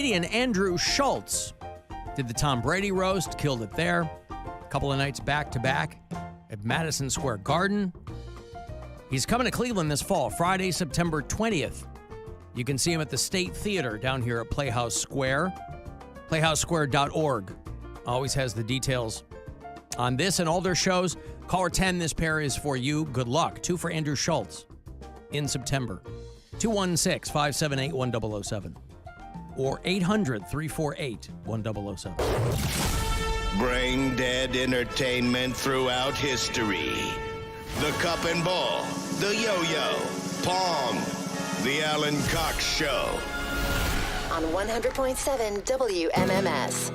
Comedian Andrew Schultz did the Tom Brady roast, killed it there. A couple of nights back-to-back at Madison Square Garden. He's coming to Cleveland this fall, Friday, September 20th. You can see him at the State Theater down here at Playhouse Square. PlayhouseSquare.org always has the details on this and all their shows. Caller 10, this pair is for you. Good luck. 2 for Andrew Schultz in September. 216-578-1007 or 800-348-1007. Brain dead entertainment throughout history. The Cup and Ball, the Yo-Yo, Pong, the Alan Cox Show. On 100.7 WMMS.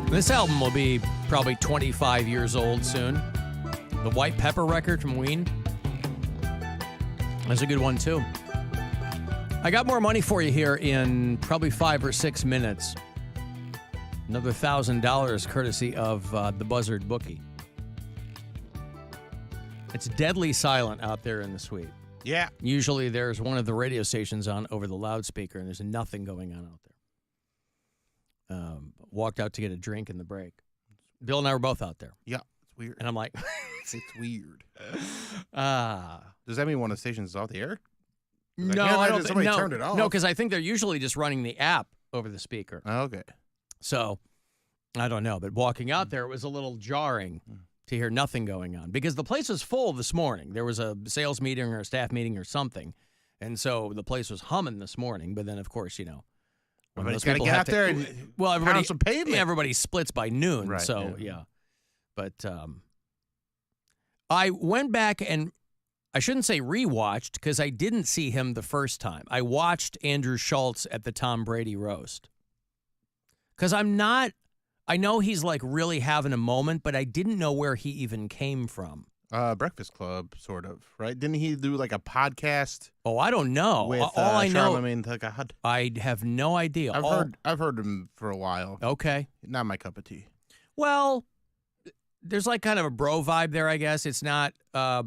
This album will be probably 25 years old soon. The White Pepper record from Ween. That's a good one, too. I got more money for you here in probably 5 or 6 minutes. Another $1,000 courtesy of the Buzzard Bookie. It's deadly silent out there in the suite. Yeah. Usually there's one of the radio stations on over the loudspeaker, and there's nothing going on out there. Walked out to get a drink in the break. Bill and I were both out there. Yeah, it's weird. And I'm like... it's weird. Does that mean one of the stations is off the air? No, I don't think somebody turned it off. No, because I think they're usually just running the app over the speaker. Oh, okay. So, I don't know. But walking out there, it was a little jarring to hear nothing going on. Because the place was full this morning. There was a sales meeting or a staff meeting or something. And so the place was humming this morning. But then, of course, you know. Everybody's got to get out there and pound some pavement. Everybody splits by noon. Right, so, yeah. But I went back and I shouldn't say rewatched because I didn't see him the first time. I watched Andrew Schultz at the Tom Brady roast. Because I know he's like really having a moment, but I didn't know where he even came from. Breakfast Club, sort of, right? Didn't he do like a podcast? Oh, I don't know. With all I know, Charlamagne Tha God. I have no idea. I've heard him for a while. Okay, not my cup of tea. Well, there's like kind of a bro vibe there, I guess. It's not. I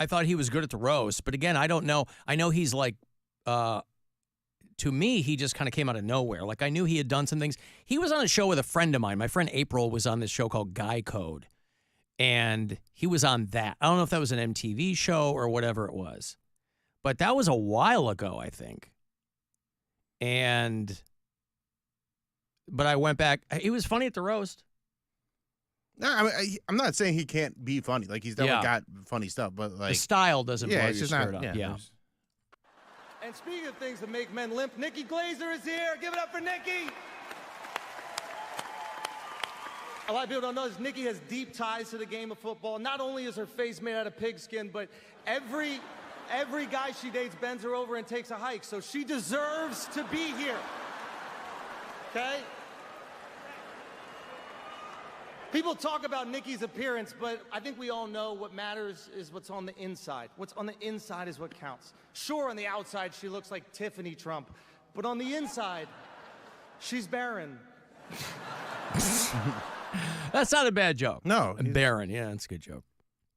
thought he was good at the roast, but again, I don't know. I know he's like. To me, he just kind of came out of nowhere. Like I knew he had done some things. He was on a show with a friend of mine. My friend April was on this show called Guy Code. And he was on that. I don't know if that was an MTV show or whatever it was. But that was a while ago, I think. But I went back. He was funny at the roast. No, I mean, I'm not saying he can't be funny. Like, he's definitely got funny stuff. But, like... the style doesn't blow your skirt up. Yeah. And speaking of things that make men limp, Nikki Glazer is here. Give it up for Nikki. A lot of people don't know this. Nikki has deep ties to the game of football. Not only is her face made out of pigskin, but every guy she dates bends her over and takes a hike. So she deserves to be here. Okay? People talk about Nikki's appearance, but I think we all know what matters is what's on the inside. What's on the inside is what counts. Sure, on the outside, she looks like Tiffany Trump. But on the inside, she's barren. That's not a bad joke. No. Barren, yeah, that's a good joke.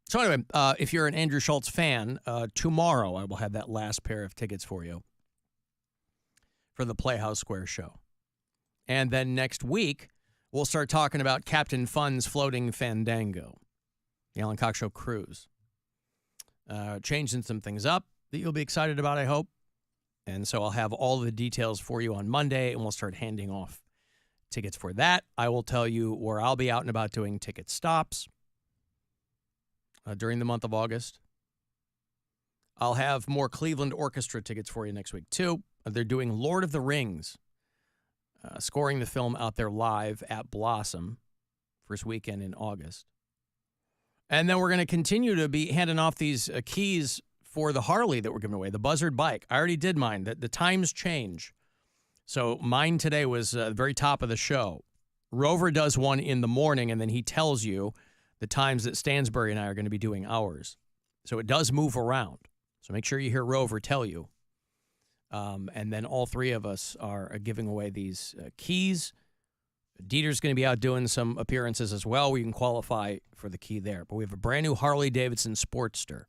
So anyway, if you're an Andrew Schultz fan, tomorrow I will have that last pair of tickets for you for the Playhouse Square show. And then next week, we'll start talking about Captain Fun's Floating Fandango, the Alan Cox Show cruise. Changing some things up that you'll be excited about, I hope. And so I'll have all the details for you on Monday, and we'll start handing off tickets for that. I will tell you where I'll be out and about doing ticket stops during the month of August. I'll have more Cleveland Orchestra tickets for you next week, too. They're doing Lord of the Rings, scoring the film out there live at Blossom, first weekend in August. And then we're going to continue to be handing off these keys for the Harley that we're giving away, the Buzzard bike. I already did mine. The times change. So mine today was the very top of the show. Rover does one in the morning, and then he tells you the times that Stansbury and I are going to be doing ours. So it does move around. So make sure you hear Rover tell you. And then all three of us are giving away these keys. Dieter's going to be out doing some appearances as well. We can qualify for the key there. But we have a brand new Harley-Davidson Sportster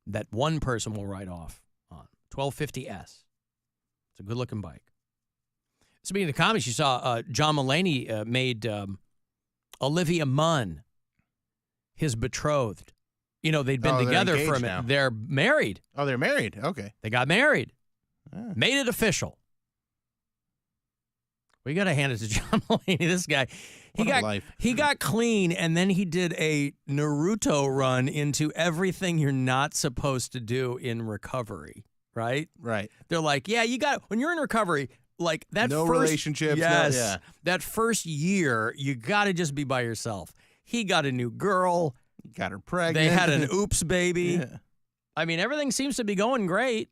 that one person will ride off on, 1250S. It's a good-looking bike. Speaking of comics, you saw John Mulaney made Olivia Munn his betrothed. You know, they'd been together for a minute. Now. They're married. Oh, they're married. Okay. They got married. Ah. Made it official. We got to hand it to John Mulaney. This guy, he got clean, and then he did a Naruto run into everything you're not supposed to do in recovery, right? Right. They're like, yeah, you got when you're in recovery, like that no first relationships. Yes, that first year, you got to just be by yourself. He got a new girl. Got her pregnant. They had an oops baby. Yeah. I mean, everything seems to be going great,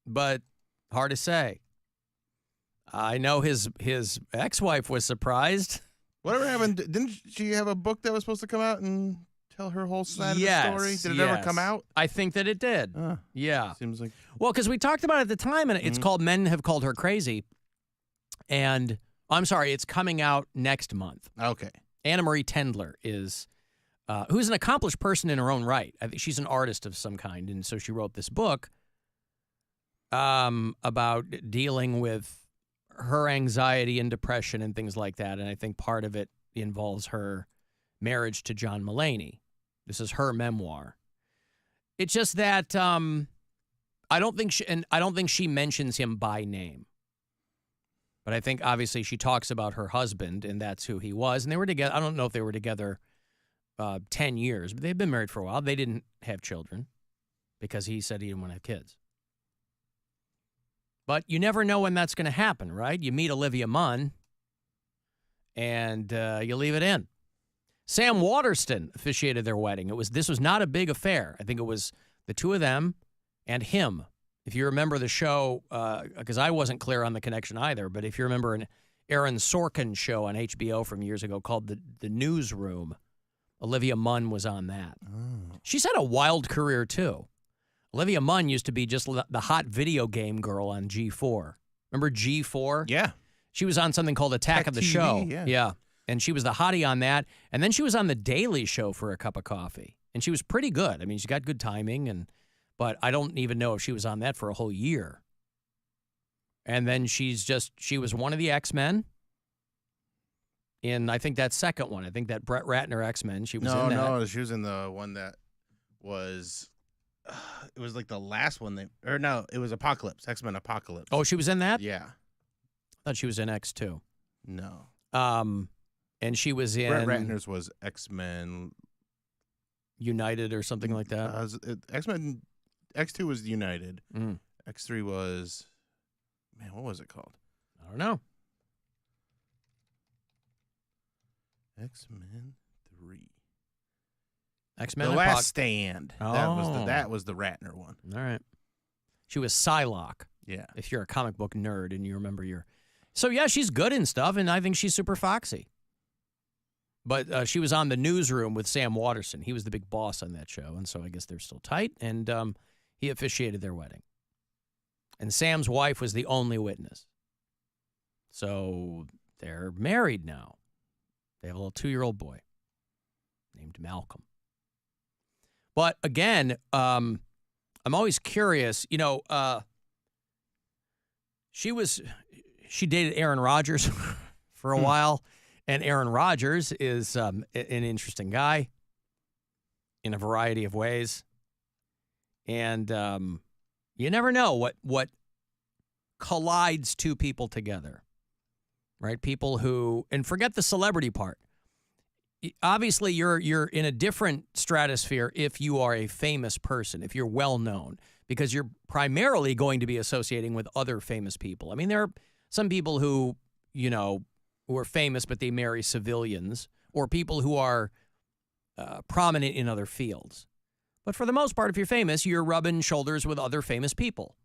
but hard to say. I know his ex-wife was surprised. Whatever happened? Didn't she have a book that was supposed to come out and tell her whole side of the story? Did it ever come out? I think that it did. Yeah. Seems like. Well, because we talked about it at the time, and it's called Men Have Called Her Crazy. And I'm sorry, it's coming out next month. Okay. Anna Marie Tendler is, who's an accomplished person in her own right. I think she's an artist of some kind, and so she wrote this book about dealing with her anxiety and depression and things like that. And I think part of it involves her marriage to John Mulaney. This is her memoir. It's just that I don't think she mentions him by name. But I think obviously she talks about her husband, and that's who he was. And they were together. I don't know if they were together 10 years, but they've been married for a while. They didn't have children because he said he didn't want to have kids. But you never know when that's going to happen, right? You meet Olivia Munn, and you leave it in. Sam Waterston officiated their wedding. This was not a big affair. I think it was the two of them and him. If you remember the show, because I wasn't clear on the connection either, but if you remember an Aaron Sorkin show on HBO from years ago called The Newsroom, Olivia Munn was on that. Oh. She's had a wild career, too. Olivia Munn used to be just the hot video game girl on G4. Remember G4? Yeah. She was on something called Attack of the TV, Show. Yeah. And she was the hottie on that. And then she was on The Daily Show for a cup of coffee. And she was pretty good. I mean, she got good timing, but I don't even know if she was on that for a whole year. And then she was one of the X-Men. In, I think, that second one. I think that Brett Ratner X-Men. She was in that. No, she was in the one that was... it was like the last one. It was Apocalypse. X-Men Apocalypse. Oh, she was in that? Yeah. I thought she was in X2. No. And she was in... Brett Ratner's was X-Men... United or something like that? X-Men... X2 was United. Mm. X3 was... Man, what was it called? I don't know. X-Men 3. X-Men. The Last Stand. Oh. That was the Ratner one. All right. She was Psylocke. Yeah. If you're a comic book nerd and you remember your... So, yeah, she's good and stuff, and I think she's super foxy. But she was on The Newsroom with Sam Waterston. He was the big boss on that show, and so I guess they're still tight, and he officiated their wedding. And Sam's wife was the only witness. So they're married now. They have a little 2-year-old boy named Malcolm. But again, I'm always curious, She dated Aaron Rodgers for a while, and Aaron Rodgers is an interesting guy in a variety of ways. And you never know what collides two people together, right? People who, and forget the celebrity part. Obviously, you're in a different stratosphere if you are a famous person, if you're well known, because you're primarily going to be associating with other famous people. I mean, there are some people who are famous, but they marry civilians, or people who are prominent in other fields. But for the most part, if you're famous, you're rubbing shoulders with other famous people.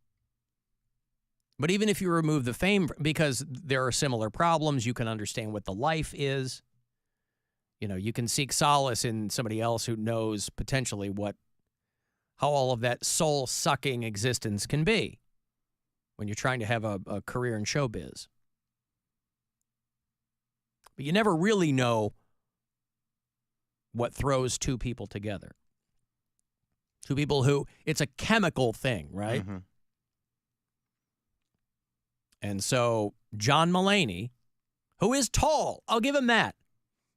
But even if you remove the fame, because there are similar problems, you can understand what the life is. You can seek solace in somebody else who knows potentially how all of that soul-sucking existence can be when you're trying to have a career in showbiz. But you never really know what throws two people together. Two people who, it's a chemical thing, right? Mm-hmm. And so John Mulaney, who is tall, I'll give him that.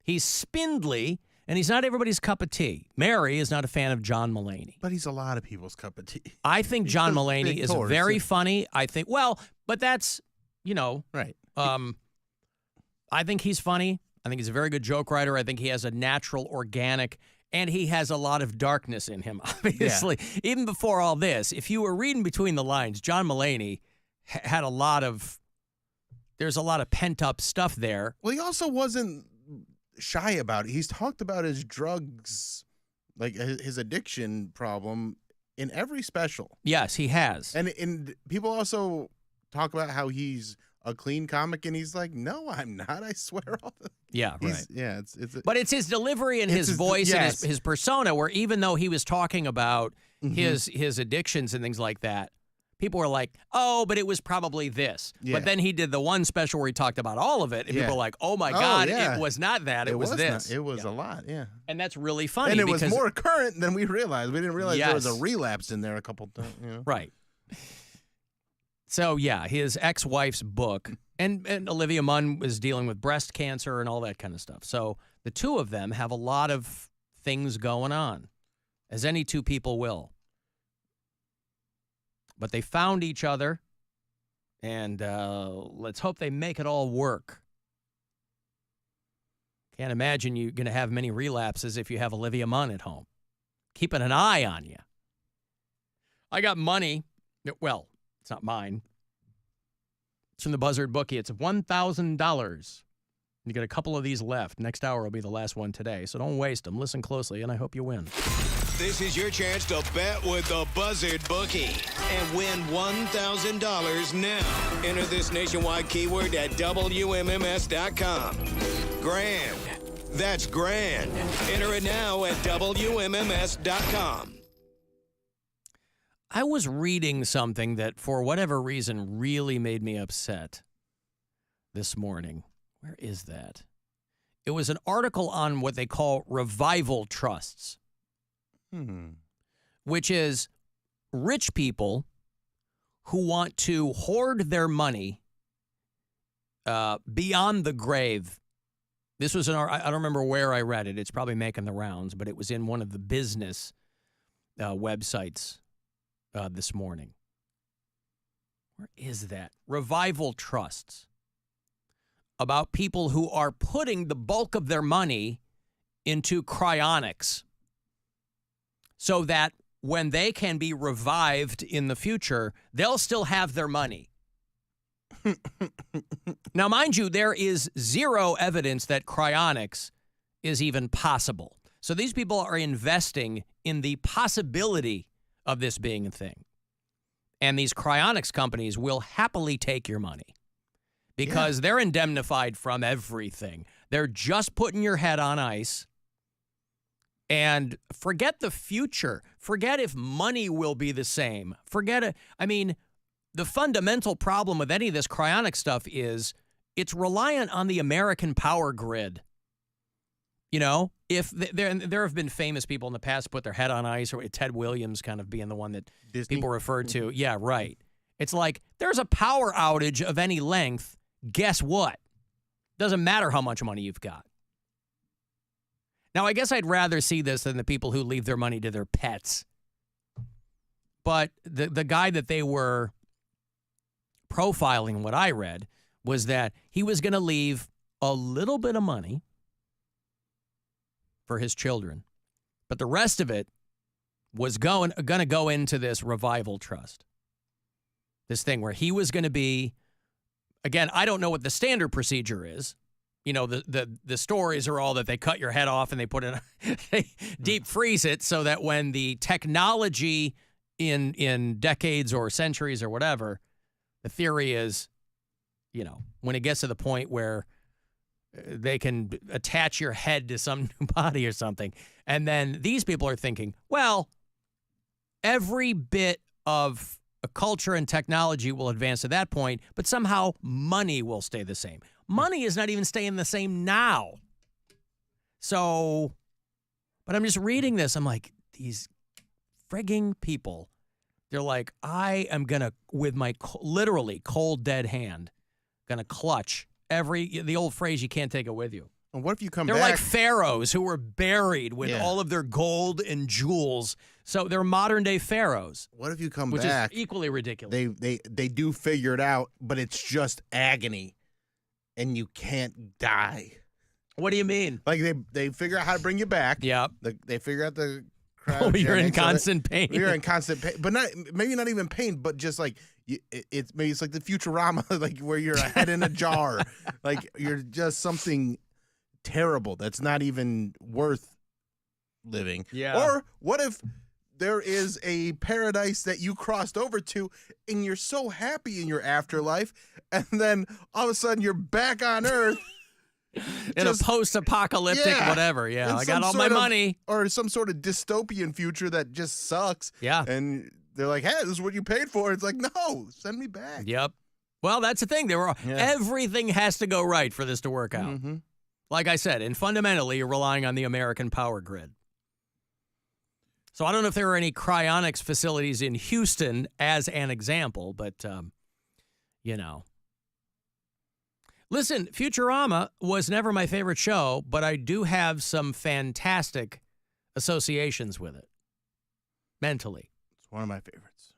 He's spindly, and he's not everybody's cup of tea. Mary is not a fan of John Mulaney. But he's a lot of people's cup of tea. I think John Mulaney is very funny. I think, but that's, right. I think he's funny. I think he's a very good joke writer. I think he has a natural, organic, and he has a lot of darkness in him, obviously. Yeah. Even before all this, if you were reading between the lines, John Mulaney had there's a lot of pent-up stuff there. Well, he also wasn't shy about it. He's talked about his drugs, like his addiction problem, in every special. Yes, he has. And people also talk about how he's a clean comic, and he's like, no, I'm not. I swear. Yeah, right. Yeah, but it's his delivery and his voice and his persona, where even though he was talking about his addictions and things like that, people were like, oh, but it was probably this. Yeah. But then he did the one special where he talked about all of it, and people were like, oh, my God, it was not that. It was this. It was a lot, yeah. And that's really funny. And it was more current than we realized. We didn't realize there was a relapse in there a couple times. Right. So, yeah, his ex-wife's book, and Olivia Munn was dealing with breast cancer and all that kind of stuff. So the two of them have a lot of things going on, as any two people will. But they found each other, and let's hope they make it all work. Can't imagine you're going to have many relapses if you have Olivia Munn at home. Keeping an eye on you. I got money. Well, it's not mine. It's from the Buzzard Bookie. It's $1,000. You got a couple of these left. Next hour will be the last one today, so don't waste them. Listen closely, and I hope you win. This is your chance to bet with the Buzzard Bookie and win $1,000 now. Enter this nationwide keyword at WMMS.com. Grand. That's grand. Enter it now at WMMS.com. I was reading something that, for whatever reason, really made me upset this morning. Where is that? It was an article on what they call revival trusts, which is rich people who want to hoard their money beyond the grave. This was I don't remember where I read it. It's probably making the rounds, but it was in one of the business websites this morning. Where is that? Revival trusts. About people who are putting the bulk of their money into cryonics so that when they can be revived in the future, they'll still have their money. Now, mind you, there is zero evidence that cryonics is even possible. So these people are investing in the possibility of this being a thing. And these cryonics companies will happily take your money. Because they're indemnified from everything. They're just putting your head on ice. And forget the future. Forget if money will be the same. Forget it. I mean, the fundamental problem with any of this cryonic stuff is it's reliant on the American power grid. You know, if there have been famous people in the past put their head on ice, or Ted Williams kind of being the one that Disney? People refer to. Yeah, right. It's like, there's a power outage of any length. Guess what? Doesn't matter how much money you've got. Now, I guess I'd rather see this than the people who leave their money to their pets. But the guy that they were profiling, what I read, was that he was going to leave a little bit of money for his children, but the rest of it was going to go into this revival trust. This thing where he was going to be, again, I don't know what the standard procedure is. You know, the stories are all that they cut your head off and they put it, they deep freeze it so that when the technology in decades or centuries or whatever, the theory is, you know, when it gets to the point where they can attach your head to some new body or something. And then these people are thinking, well, every bit of a culture and technology will advance to that point, but somehow money will stay the same. Money is not even staying the same now. So, but I'm just reading this. I'm like, these frigging people, they're like, I am going to, with my literally cold, dead hand, going to clutch the old phrase, you can't take it with you. And what if you come They're back? like pharaohs who were buried with all of their gold and jewels. So they're modern day pharaohs. What if you come which back? Is equally ridiculous. They do figure it out, but it's just agony, and you can't die. What do you mean? Like they figure out how to bring you back. Yep. They figure out the. Oh, you're in cryogenics, constant pain. You're in constant pain, but maybe not even pain, but just like maybe it's like the Futurama, like where you're a head in a jar, like you're just something terrible that's not even worth living. Yeah. Or what if there is a paradise that you crossed over to and you're so happy in your afterlife, and then all of a sudden you're back on Earth. In a post-apocalyptic whatever. Yeah, I got all my money. Or some sort of dystopian future that just sucks. Yeah. And they're like, hey, this is what you paid for. It's like, no, send me back. Yep. Well, that's the thing. Everything has to go right for this to work out. Mm-hmm. Like I said, and fundamentally, you're relying on the American power grid. So I don't know if there are any cryonics facilities in Houston as an example, but, you know. Listen, Futurama was never my favorite show, but I do have some fantastic associations with it. Mentally. It's one of my favorites.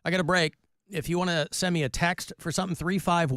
I got a break. If you want to send me a text for something, 351